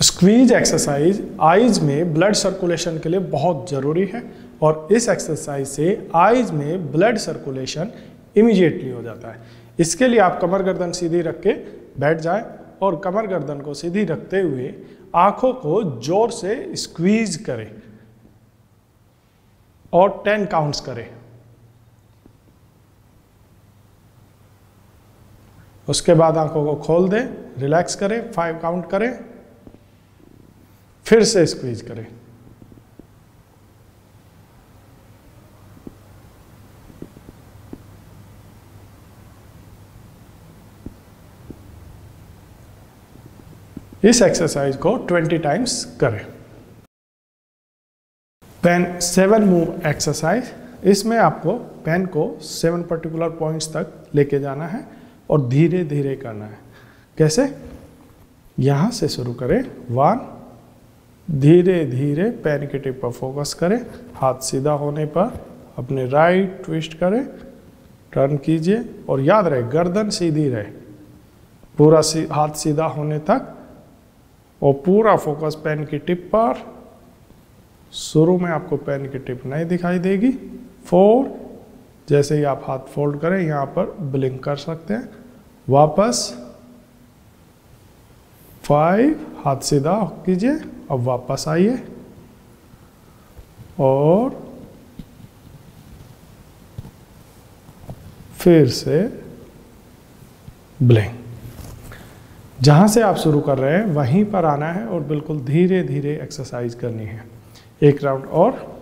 Squeeze exercise eyes में blood circulation के लिए बहुत ज़रूरी है और इस एक्सरसाइज से आईज में ब्लड सर्कुलेशन इमीडिएटली हो जाता है। इसके लिए आप कमर गर्दन सीधी रख के बैठ जाएं और कमर गर्दन को सीधी रखते हुए आंखों को जोर से स्क्वीज करें और 10 काउंट्स करें। उसके बाद आंखों को खोल दें, रिलैक्स करें, 5 काउंट करें, फिर से स्क्वीज करें। इस एक्सरसाइज को 20 टाइम्स करें। पेन 7 मूव एक्सरसाइज, इसमें आपको पेन को 7 पर्टिकुलर पॉइंट्स तक लेके जाना है और धीरे धीरे करना है। कैसे? यहां से शुरू करें 1, धीरे धीरे पेन के टिप पर फोकस करें, हाथ सीधा होने पर अपने राइट ट्विस्ट करें, टर्न कीजिए और याद रहे गर्दन सीधी रहे, पूरा हाथ सीधा होने तक और पूरा फोकस पेन की टिप पर। शुरू में आपको पेन की टिप नहीं दिखाई देगी। 4, जैसे ही आप हाथ फोल्ड करें यहां पर ब्लिंक कर सकते हैं। वापस 5, हाथ सीधा कीजिए, अब वापस आइए और फिर से ब्लिंक। जहां से आप शुरू कर रहे हैं वहीं पर आना है और बिल्कुल धीरे धीरे एक्सरसाइज करनी है। एक राउंड और।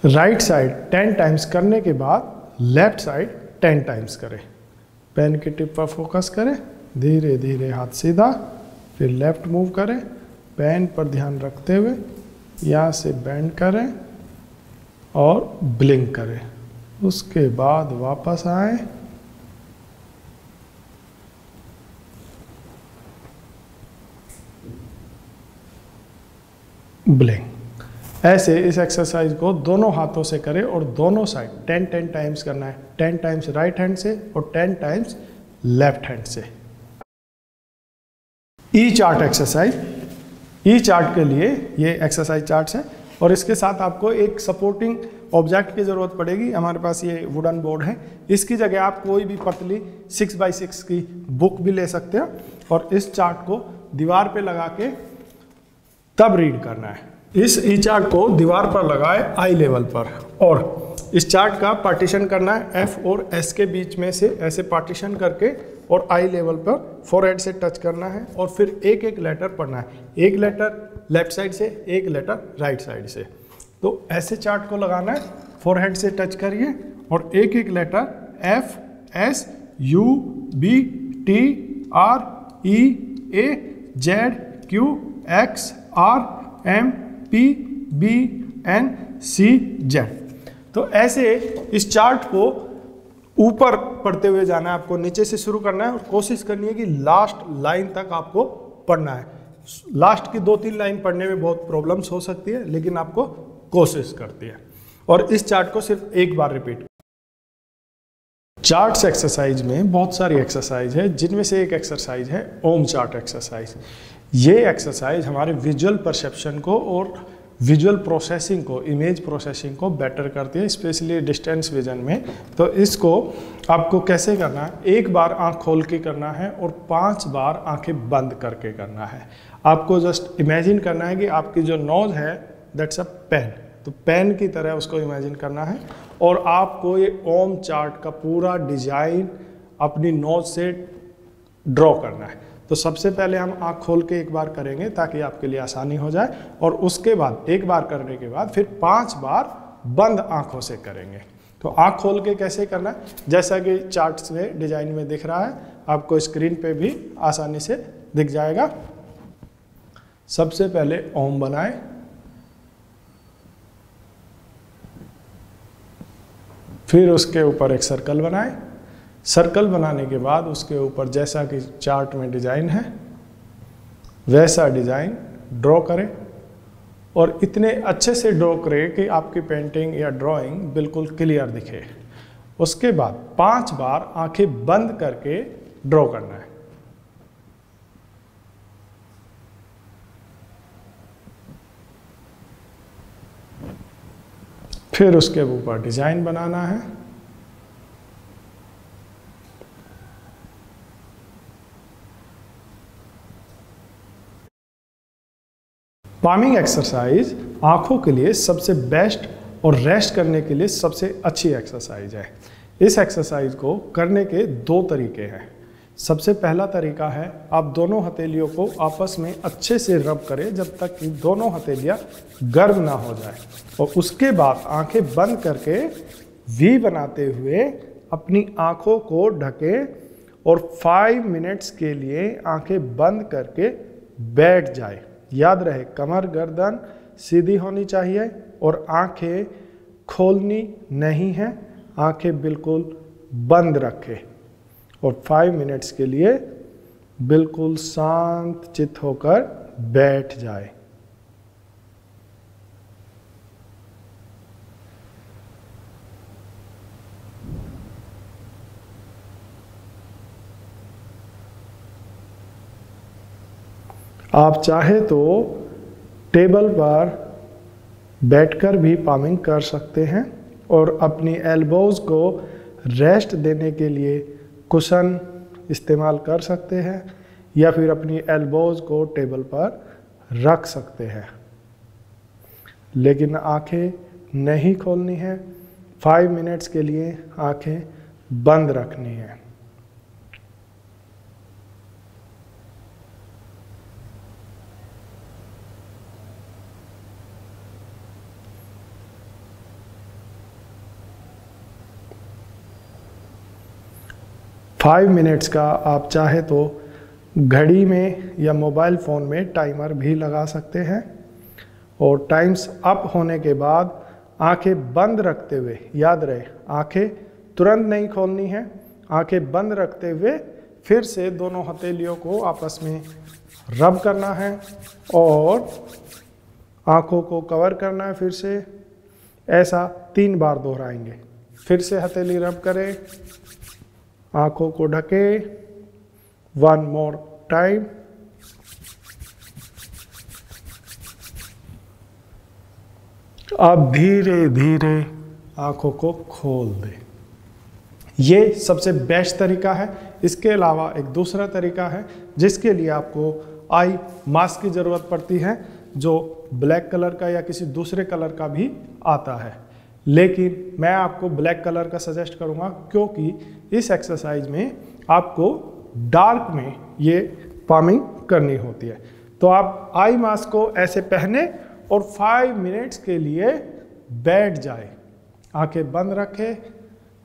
राइट साइड 10 टाइम्स करने के बाद लेफ्ट साइड 10 टाइम्स करें। पेन की टिप पर फोकस करें, धीरे धीरे हाथ सीधा, फिर लेफ्ट मूव करें, पेन पर ध्यान रखते हुए यहाँ से बेंड करें और ब्लिंक करें। उसके बाद वापस आए, ब्लिंक। ऐसे इस एक्सरसाइज को दोनों हाथों से करें और दोनों साइड 10 टाइम्स करना है। 10 टाइम्स राइट हैंड से और 10 टाइम्स लेफ्ट हैंड से। ई चार्ट एक्सरसाइज, ई चार्ट के लिए ये एक्सरसाइज चार्ट्स है और इसके साथ आपको एक सपोर्टिंग ऑब्जेक्ट की ज़रूरत पड़ेगी। हमारे पास ये वुडन बोर्ड है, इसकी जगह आप कोई भी पतली 6x6 की बुक भी ले सकते हो और इस चार्ट को दीवार पे लगा के तब रीड करना है। इस ई चार्ट को दीवार पर लगाए आई लेवल पर और इस चार्ट का पार्टीशन करना है एफ और एस के बीच में से, ऐसे पार्टीशन करके और आई लेवल पर फोरहेड से टच करना है और फिर एक एक लेटर पढ़ना है। एक लेटर लेफ्ट साइड से, एक लेटर राइट साइड से। तो ऐसे चार्ट को लगाना है, फोरहेड से टच करिए और एक एक letter F, S, U, B, T, R, E, A, Z, Q, X, R, M, P, B, N, C, Z. तो ऐसे इस चार्ट को ऊपर पढ़ते हुए जाना है, आपको नीचे से शुरू करना है और कोशिश करनी है कि लास्ट लाइन तक आपको पढ़ना है। लास्ट की 2-3 लाइन पढ़ने में बहुत प्रॉब्लम्स हो सकती है, लेकिन आपको कोशिश करती है। और इस चार्ट को सिर्फ एक बार रिपीट। चार्ट्स एक्सरसाइज में बहुत सारी एक्सरसाइज है, जिनमें से एक एक्सरसाइज है ओम चार्ट एक्सरसाइज। ये एक्सरसाइज हमारे विजुअल परसेप्शन को और विजुअल प्रोसेसिंग को, इमेज प्रोसेसिंग को बेटर करती है, स्पेशली डिस्टेंस विजन में। तो इसको आपको कैसे करना है? एक बार आंख खोल के करना है और 5 बार आंखें बंद करके करना है। आपको जस्ट इमेजिन करना है कि आपकी जो नोज है दैट्स अ पेन, तो पेन की तरह उसको इमेजिन करना है और आपको ये ओम चार्ट का पूरा डिजाइन अपनी नोज से ड्रॉ करना है। तो सबसे पहले हम आँख खोल के एक बार करेंगे ताकि आपके लिए आसानी हो जाए और उसके बाद एक बार करने के बाद फिर 5 बार बंद आँखों से करेंगे। तो आँख खोल के कैसे करना है, जैसा कि चार्ट में डिजाइन में दिख रहा है, आपको स्क्रीन पे भी आसानी से दिख जाएगा। सबसे पहले ओम बनाएं, फिर उसके ऊपर एक सर्कल बनाएं। सर्कल बनाने के बाद उसके ऊपर जैसा कि चार्ट में डिजाइन है वैसा डिजाइन ड्रॉ करें और इतने अच्छे से ड्रॉ करें कि आपकी पेंटिंग या ड्राइंग बिल्कुल क्लियर दिखे। उसके बाद 5 बार आंखें बंद करके ड्रॉ करना है। फिर उसके ऊपर डिजाइन बनाना है। पामिंग एक्सरसाइज आंखों के लिए सबसे बेस्ट और रेस्ट करने के लिए सबसे अच्छी एक्सरसाइज है। इस एक्सरसाइज को करने के 2 तरीके हैं। सबसे पहला तरीका है आप दोनों हथेलियों को आपस में अच्छे से रब करें जब तक कि दोनों हथेलियां गर्म ना हो जाए, और उसके बाद आंखें बंद करके वी बनाते हुए अपनी आंखों को ढकें और 5 मिनट्स के लिए आंखें बंद करके बैठ जाए। याद रहे कमर गर्दन सीधी होनी चाहिए और आंखें खोलनी नहीं है, आंखें बिल्कुल बंद रखें और 5 मिनट्स के लिए बिल्कुल शांत चित्त होकर बैठ जाए। आप चाहे तो टेबल पर बैठकर भी पामिंग कर सकते हैं और अपनी एल्बोज को रेस्ट देने के लिए कुशन इस्तेमाल कर सकते हैं या फिर अपनी एल्बोज को टेबल पर रख सकते हैं, लेकिन आंखें नहीं खोलनी है। 5 मिनट्स के लिए आंखें बंद रखनी है। फाइव मिनट्स का आप चाहे तो घड़ी में या मोबाइल फ़ोन में टाइमर भी लगा सकते हैं और टाइम्स अप होने के बाद आंखें बंद रखते हुए, याद रहे आंखें तुरंत नहीं खोलनी है, आंखें बंद रखते हुए फिर से दोनों हथेलियों को आपस में रब करना है और आंखों को कवर करना है। फिर से ऐसा 3 बार दोहराएंगे। फिर से हथेली रब करें, आंखों को ढके, 1 मोर टाइम। अब धीरे धीरे आंखों को खोल दें। ये सबसे बेस्ट तरीका है। इसके अलावा एक दूसरा तरीका है जिसके लिए आपको आई मास्क की ज़रूरत पड़ती है, जो ब्लैक कलर का या किसी दूसरे कलर का भी आता है, लेकिन मैं आपको ब्लैक कलर का सजेस्ट करूंगा क्योंकि इस एक्सरसाइज में आपको डार्क में ये पामिंग करनी होती है। तो आप आई मास्क को ऐसे पहने और 5 मिनट्स के लिए बैठ जाए, आंखें बंद रखें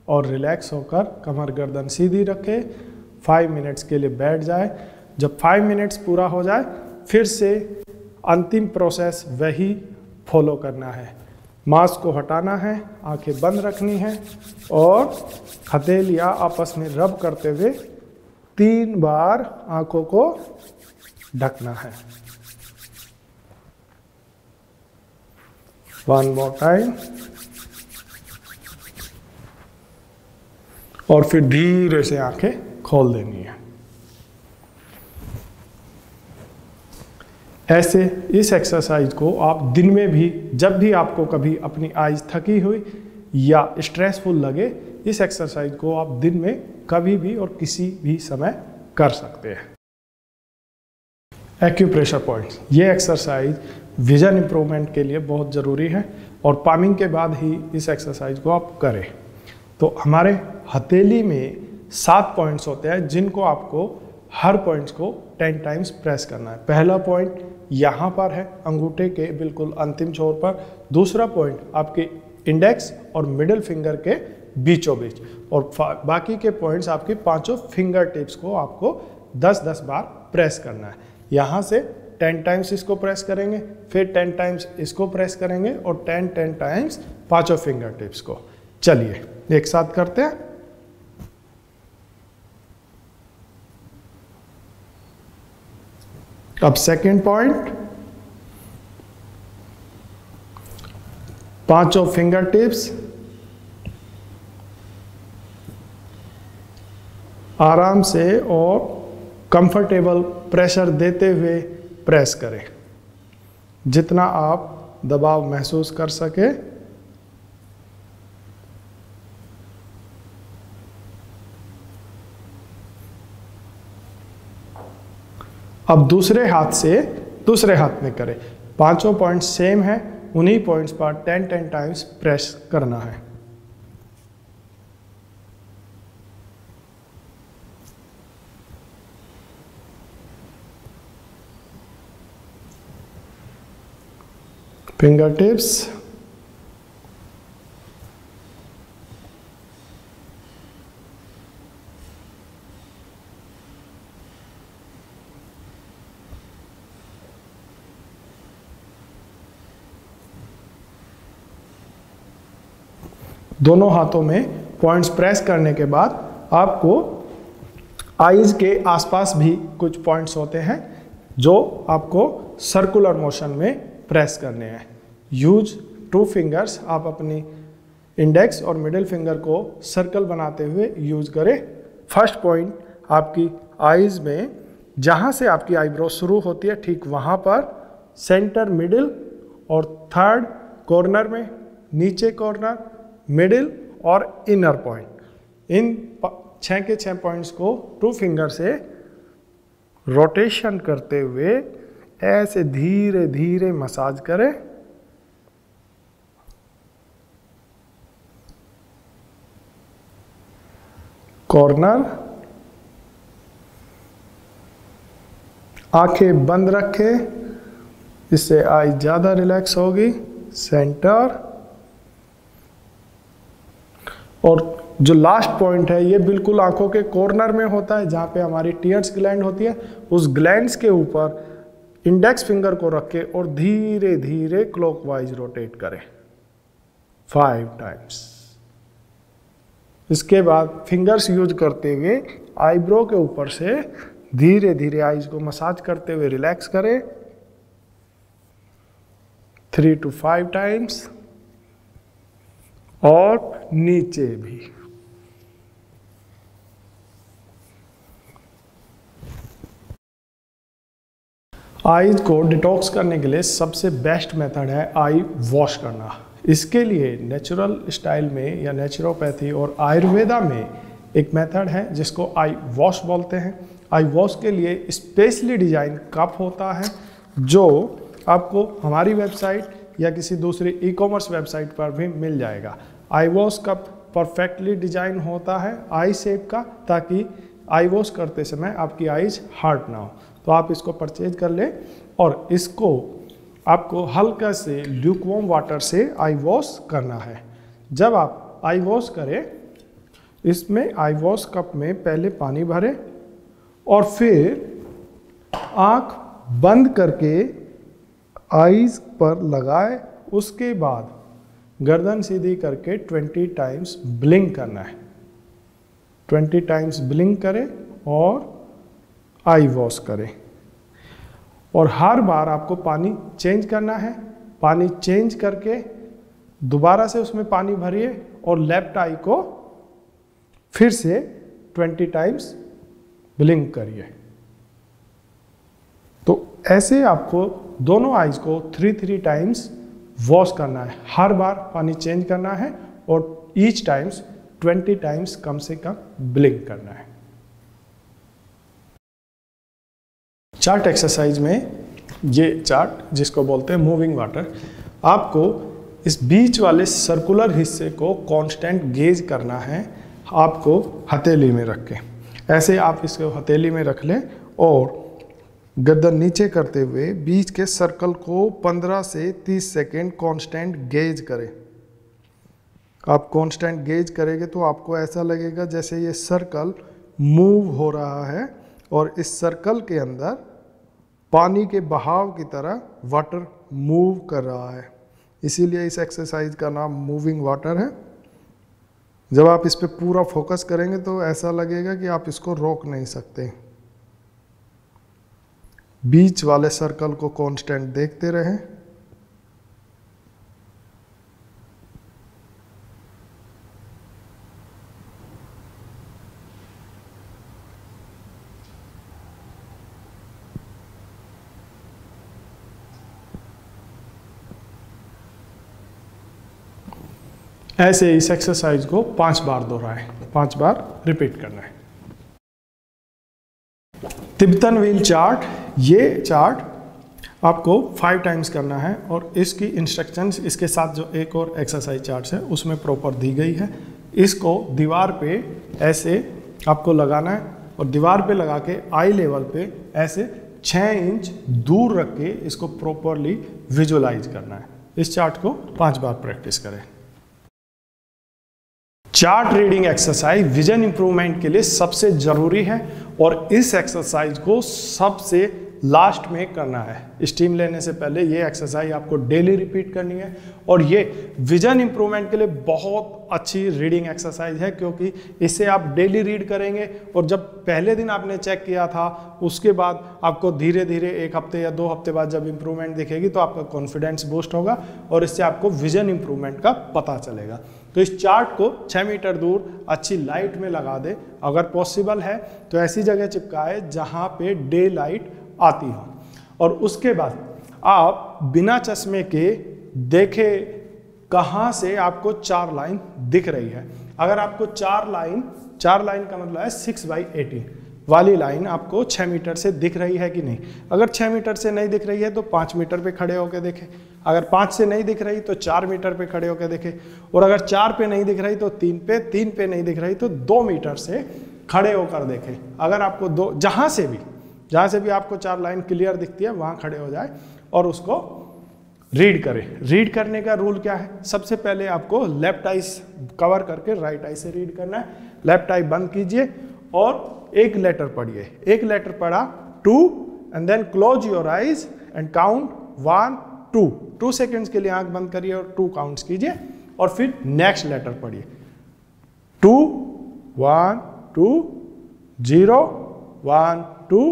और रिलैक्स होकर कमर गर्दन सीधी रखें। 5 मिनट्स के लिए बैठ जाए। जब 5 मिनट्स पूरा हो जाए फिर से अंतिम प्रोसेस वही फॉलो करना है। मास्क को हटाना है, आंखें बंद रखनी है और हथेलियां आपस में रब करते हुए 3 बार आंखों को ढकना है। 1 मोर टाइम और फिर धीरे से आंखें खोल देनी है। ऐसे इस एक्सरसाइज को आप दिन में भी, जब भी आपको कभी अपनी आईज थकी हुई या स्ट्रेसफुल लगे, इस एक्सरसाइज को आप दिन में कभी भी और किसी भी समय कर सकते हैं। एक्यूप्रेशर पॉइंट्स, ये एक्सरसाइज विजन इंप्रूवमेंट के लिए बहुत ज़रूरी है और पामिंग के बाद ही इस एक्सरसाइज को आप करें। तो हमारे हथेली में 7 पॉइंट्स होते हैं जिनको आपको हर पॉइंट्स को 10 टाइम्स प्रेस करना है। पहला पॉइंट यहाँ पर है, अंगूठे के बिल्कुल अंतिम छोर पर। दूसरा पॉइंट आपके इंडेक्स और मिडिल फिंगर के बीचों बीच, और बाकी के पॉइंट्स आपके 5 फिंगर टिप्स को आपको 10-10 बार प्रेस करना है। यहाँ से 10 टाइम्स इसको प्रेस करेंगे, फिर 10 टाइम्स इसको प्रेस करेंगे और 10 टाइम्स 5 फिंगर टिप्स को। चलिए एक साथ करते हैं। अब सेकंड पॉइंट, पांचों फिंगर टिप्स आराम से और कंफर्टेबल प्रेशर देते हुए प्रेस करें, जितना आप दबाव महसूस कर सके। अब दूसरे हाथ में करें। पांचों पॉइंट्स सेम है, उन्हीं पॉइंट्स पर 10 टाइम्स प्रेस करना है। फिंगर टिप्स दोनों हाथों में पॉइंट्स प्रेस करने के बाद आपको आईज के आसपास भी कुछ पॉइंट्स होते हैं जो आपको सर्कुलर मोशन में प्रेस करने हैं। यूज 2 फिंगर्स, आप अपनी इंडेक्स और मिडिल फिंगर को सर्कल बनाते हुए यूज करें। फर्स्ट पॉइंट आपकी आईज में, जहाँ से आपकी आईब्रो शुरू होती है ठीक वहाँ पर सेंटर, मिडिल, और थर्ड कॉर्नर में, नीचे कॉर्नर, मिडिल और इनर पॉइंट। इन 6 के 6 पॉइंट्स को 2 फिंगर से रोटेशन करते हुए ऐसे धीरे धीरे मसाज करें। कॉर्नर, आंखें बंद रखें, इससे आई ज़्यादा रिलैक्स होगी। सेंटर, और जो लास्ट पॉइंट है ये बिल्कुल आंखों के कॉर्नर में होता है, जहाँ पे हमारी टीयर्स ग्लैंड होती है। उस ग्लैंड्स के ऊपर इंडेक्स फिंगर को रख के और धीरे धीरे क्लॉकवाइज रोटेट करें 5 टाइम्स। इसके बाद फिंगर्स यूज करते हुए आईब्रो के ऊपर से धीरे धीरे आईज को मसाज करते हुए रिलैक्स करें 3 to 5 टाइम्स, और नीचे भी। आईज को डिटॉक्स करने के लिए सबसे बेस्ट मेथड है आई वॉश करना। इसके लिए नेचुरल स्टाइल में या नेचुरोपैथी और आयुर्वेदा में एक मेथड है जिसको आई वॉश बोलते हैं। आई वॉश के लिए स्पेशली डिजाइन कप होता है जो आपको हमारी वेबसाइट या किसी दूसरी ई-कॉमर्स वेबसाइट पर भी मिल जाएगा। आई वॉश कप परफेक्टली डिजाइन होता है आई शेप का, ताकि आई वॉश करते समय आपकी आईज हार्ड ना हो। तो आप इसको परचेज कर लें और इसको आपको हल्का से ल्यूकवार्म वाटर से आई वॉश करना है। जब आप आई वॉश करें, इसमें आई वॉश कप में पहले पानी भरें और फिर आँख बंद करके आईज पर लगाए। उसके बाद गर्दन सीधी करके 20 टाइम्स ब्लिंक करना है। 20 टाइम्स ब्लिंक करें और आई वॉश करें। और हर बार आपको पानी चेंज करना है। पानी चेंज करके दोबारा से उसमें पानी भरिए और लेफ्ट आई को फिर से 20 टाइम्स ब्लिंक करिए। तो ऐसे आपको दोनों आईज को 3 टाइम्स वॉश करना है। हर बार पानी चेंज करना है और ईच टाइम्स 20 टाइम्स कम से कम ब्लिंक करना है। चार्ट एक्सरसाइज में ये चार्ट जिसको बोलते हैं मूविंग वाटर, आपको इस बीच वाले सर्कुलर हिस्से को कांस्टेंट गेज करना है। आपको हथेली में रख के ऐसे आप इसको हथेली में रख लें और गर्दन नीचे करते हुए बीच के सर्कल को 15 से 30 सेकेंड कांस्टेंट गेज करें। आप कांस्टेंट गेज करेंगे तो आपको ऐसा लगेगा जैसे ये सर्कल मूव हो रहा है और इस सर्कल के अंदर पानी के बहाव की तरह वाटर मूव कर रहा है। इसीलिए इस एक्सरसाइज का नाम मूविंग वाटर है। जब आप इस पे पूरा फोकस करेंगे तो ऐसा लगेगा कि आप इसको रोक नहीं सकते। बीच वाले सर्कल को कांस्टेंट देखते रहें। ऐसे इस एक्सरसाइज को 5 बार दोहराएं, 5 बार रिपीट करना है। तिब्बतन व्हील चार्ट, ये चार्ट आपको 5 टाइम्स करना है और इसकी इंस्ट्रक्शंस इसके साथ जो एक और एक्सरसाइज चार्ट है उसमें प्रॉपर दी गई है। इसको दीवार पे ऐसे आपको लगाना है और दीवार पे लगा के आई लेवल पे ऐसे 6 इंच दूर रख के इसको प्रॉपरली विजुअलाइज करना है। इस चार्ट को 5 बार प्रैक्टिस करें। Chart reading exercise vision improvement के लिए सबसे जरूरी है और इस एक्सरसाइज को सबसे लास्ट में करना है। स्टीम लेने से पहले ये एक्सरसाइज आपको डेली रिपीट करनी है और ये विजन इंप्रूवमेंट के लिए बहुत अच्छी रीडिंग एक्सरसाइज है, क्योंकि इससे आप डेली रीड करेंगे और जब पहले दिन आपने चेक किया था उसके बाद आपको धीरे धीरे 1 हफ्ते या 2 हफ्ते बाद जब इंप्रूवमेंट दिखेगी तो आपका कॉन्फिडेंस बूस्ट होगा और इससे आपको विजन इंप्रूवमेंट का पता चलेगा। तो इस चार्ट को 6 मीटर दूर अच्छी लाइट में लगा दे, अगर पॉसिबल है तो ऐसी जगह चिपकाए जहां पे डे लाइट आती हो और उसके बाद आप बिना चश्मे के देखे कहां से आपको 4 लाइन दिख रही है। अगर आपको 4 लाइन का मतलब है 6/18 वाली लाइन आपको 6 मीटर से दिख रही है कि नहीं। अगर 6 मीटर से नहीं दिख रही है तो 5 मीटर पे खड़े होकर देखें, अगर 5 से नहीं दिख रही तो 4 मीटर पे खड़े होकर देखें और अगर 4 पे नहीं दिख रही तो 3 पे नहीं दिख रही तो 2 मीटर से खड़े होकर देखें। अगर आपको जहां से भी आपको 4 लाइन क्लियर दिखती है वहां खड़े हो जाए और उसको रीड करें। रीड करने का रूल क्या है? सबसे पहले आपको लेफ्ट आई कवर करके राइट आई से रीड करना है। लेफ्ट आई बंद कीजिए और एक लेटर पढ़िए। एक लेटर पढ़ा 2 and then close your eyes and count 1 2 seconds के लिए आंख बंद करिए और 2 काउंट्स कीजिए और फिर नेक्स्ट लेटर पढ़िए 2 1 2 0 1 2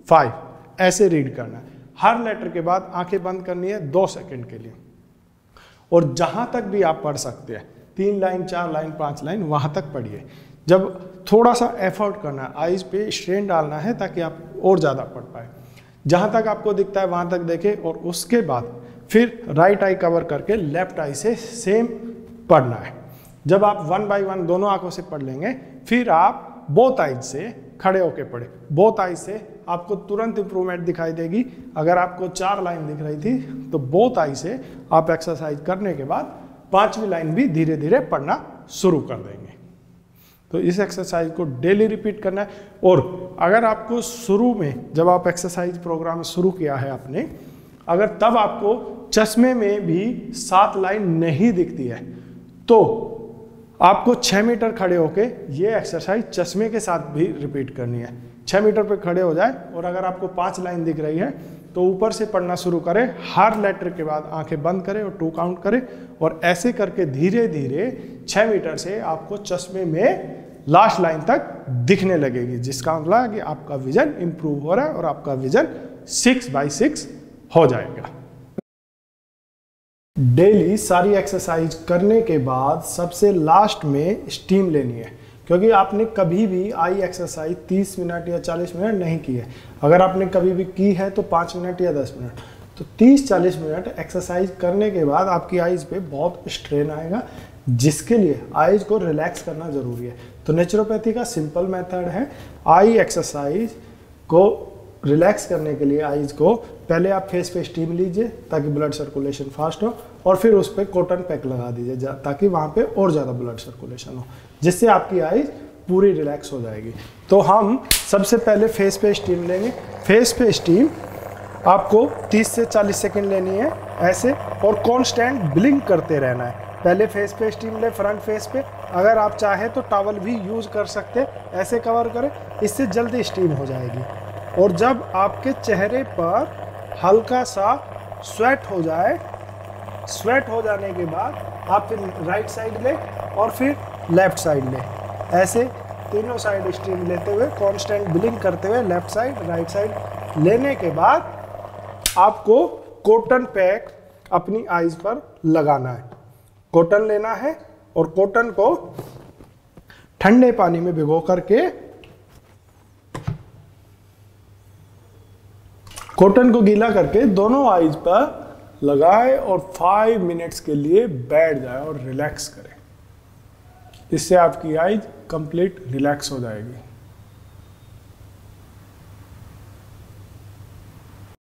5। ऐसे रीड करना है। हर लेटर के बाद आंखें बंद करनी है 2 सेकंड के लिए और जहां तक भी आप पढ़ सकते हैं 3 लाइन 4 लाइन 5 लाइन वहां तक पढ़िए। जब थोड़ा सा एफर्ट करना है, आईज पे स्ट्रेन डालना है ताकि आप और ज़्यादा पढ़ पाए। जहां तक आपको दिखता है वहां तक देखें और उसके बाद फिर राइट आई कवर करके लेफ्ट आई से सेम पढ़ना है। जब आप 1 बाय 1 दोनों आंखों से पढ़ लेंगे फिर आप बोथ आईज से खड़े होके पढ़े। बोथ आईज से आपको तुरंत इंप्रूवमेंट दिखाई देगी। अगर आपको 4 लाइन दिख रही थी तो बोथ आई से आप एक्सरसाइज करने के बाद 5वीं लाइन भी धीरे धीरे पढ़ना शुरू कर देंगे। तो इस एक्सरसाइज को डेली रिपीट करना है। और अगर आपको शुरू में जब आप एक्सरसाइज प्रोग्राम शुरू किया है आपने, अगर तब आपको चश्मे में भी 7 लाइन नहीं दिखती है तो आपको 6 मीटर खड़े होके ये एक्सरसाइज चश्मे के साथ भी रिपीट करनी है। 6 मीटर पे खड़े हो जाए और अगर आपको 5 लाइन दिख रही है तो ऊपर से पढ़ना शुरू करें। हर लेटर के बाद आंखें बंद करें और 2 काउंट करें और ऐसे करके धीरे धीरे 6 मीटर से आपको चश्मे में लास्ट लाइन तक दिखने लगेगी, जिसका मतलब है कि आपका विजन इंप्रूव हो रहा है और आपका विजन 6/6 हो जाएगा। डेली सारी एक्सरसाइज करने के बाद सबसे लास्ट में स्टीम लेनी है, क्योंकि आपने कभी भी आई एक्सरसाइज 30 मिनट या 40 मिनट नहीं की है। अगर आपने कभी भी की है तो 5 मिनट या 10 मिनट, तो 30-40 मिनट एक्सरसाइज करने के बाद आपकी आईज पे बहुत स्ट्रेन आएगा, जिसके लिए आईज को रिलैक्स करना जरूरी है। तो नेचुरोपैथी का सिंपल मेथड है, आई एक्सरसाइज को रिलैक्स करने के लिए आईज को पहले आप फेस पे स्टीम लीजिए ताकि ब्लड सर्कुलेशन फास्ट हो और फिर उस पर कॉटन पैक लगा दीजिए ताकि वहाँ पे और ज़्यादा ब्लड सर्कुलेशन हो, जिससे आपकी आईज पूरी रिलैक्स हो जाएगी। तो हम सबसे पहले फेस पे स्टीम लेंगे। फेस पे स्टीम आपको 30 से 40 सेकेंड लेनी है ऐसे, और कॉन्स्टेंट ब्लिंक करते रहना है। पहले फेस पे स्टीम ले, फ्रंट फेस पे। अगर आप चाहे तो टॉवल भी यूज कर सकते, ऐसे कवर करें, इससे जल्दी स्टीम हो जाएगी। और जब आपके चेहरे पर हल्का सा स्वेट हो जाए, स्वेट हो जाने के बाद आप फिर राइट साइड ले और फिर लेफ्ट साइड ले। ऐसे तीनों साइड स्ट्रीम लेते हुए कांस्टेंट ब्लिंक करते हुए लेफ्ट साइड राइट साइड लेने के बाद आपको कॉटन पैक अपनी आईज पर लगाना है। कॉटन लेना है और कॉटन को ठंडे पानी में भिगो करके कॉटन को गीला करके दोनों आईज पर लगाए और 5 मिनट्स के लिए बैठ जाए और रिलैक्स करें। इससे आपकी आईज कंप्लीट रिलैक्स हो जाएगी।